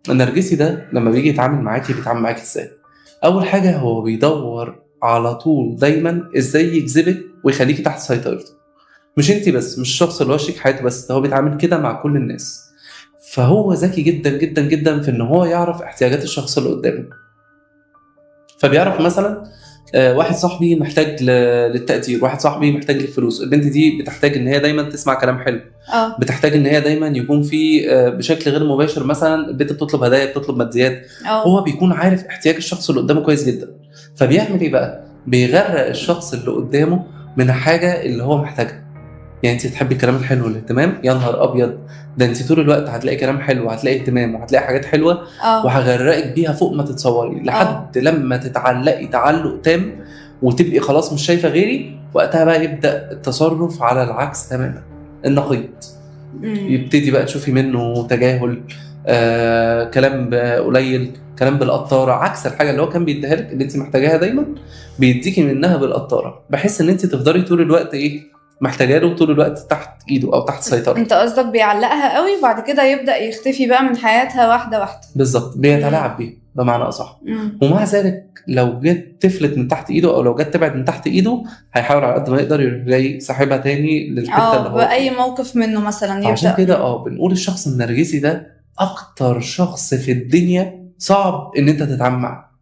النرجسي ده لما بيجي يتعامل معاكي بيتعامل معاكي ازاي؟ اول حاجه هو بيدور على طول دايما ازاي يجذبك ويخليكي تحت سيطرته. مش انتي بس، مش الشخص اللي هو شريك حياته بس، ده هو بيتعامل كده مع كل الناس. فهو ذكي جدا جدا جدا في ان هو يعرف احتياجات الشخص اللي قدامه. فبيعرف مثلا واحد صاحبي محتاج للتقدير، واحد صاحبي محتاج للفلوس. البنت دي بتحتاج ان هي دايما تسمع كلام حلو، اه بتحتاج ان هي دايما يكون في بشكل غير مباشر مثلا البنت بتطلب هدايا، بتطلب ماديات. اه هو بيكون عارف احتياج الشخص اللي قدامه كويس جدا. فبيعمل ايه بقى؟ بيغرق الشخص اللي قدامه من حاجه اللي هو محتاجها. يعني انت تحبي الكلام الحلو والاهتمام، يا نهار ابيض، ده انت طول الوقت هتلاقي كلام حلو وهتلاقي اهتمام وهتلاقي حاجات حلوه، اه وهغرقك بيها فوق ما تتصوري اه لحد لما تتعلقي تعلق تام وتبقي خلاص مش شايفه غيري. وقتها بقى يبدا التصرف على العكس تماما، النقيض. امم يبتدي بقى تشوفي منه تجاهل، كلام قليل، كلام بالقطاره، عكس الحاجه اللي هو كان بيديها لك اللي انت محتاجاها دايما، بيديكي منها بالقطاره، بحيث ان انت تفضلي طول الوقت ايه، محتاجه له طول الوقت تحت ايده او تحت سيطرته. انت قصدك بيعلقها قوي وبعد كده يبدأ يختفي بقى من حياتها واحدة واحدة. بالظبط، امم بيتلاعب بيها بمعنى اصح. امم ومع ذلك لو جت تفلت من تحت ايده او لو جت تبعد من تحت ايده، هيحاول على قد ما يقدر يروح جاي ساحبها تاني للحته اللي اه هو بأي فيها. موقف منه مثلا فعشان يبدأ. كده بنقول الشخص النرجسي ده اكتر شخص في الدنيا صعب ان انت تتعامل معاه.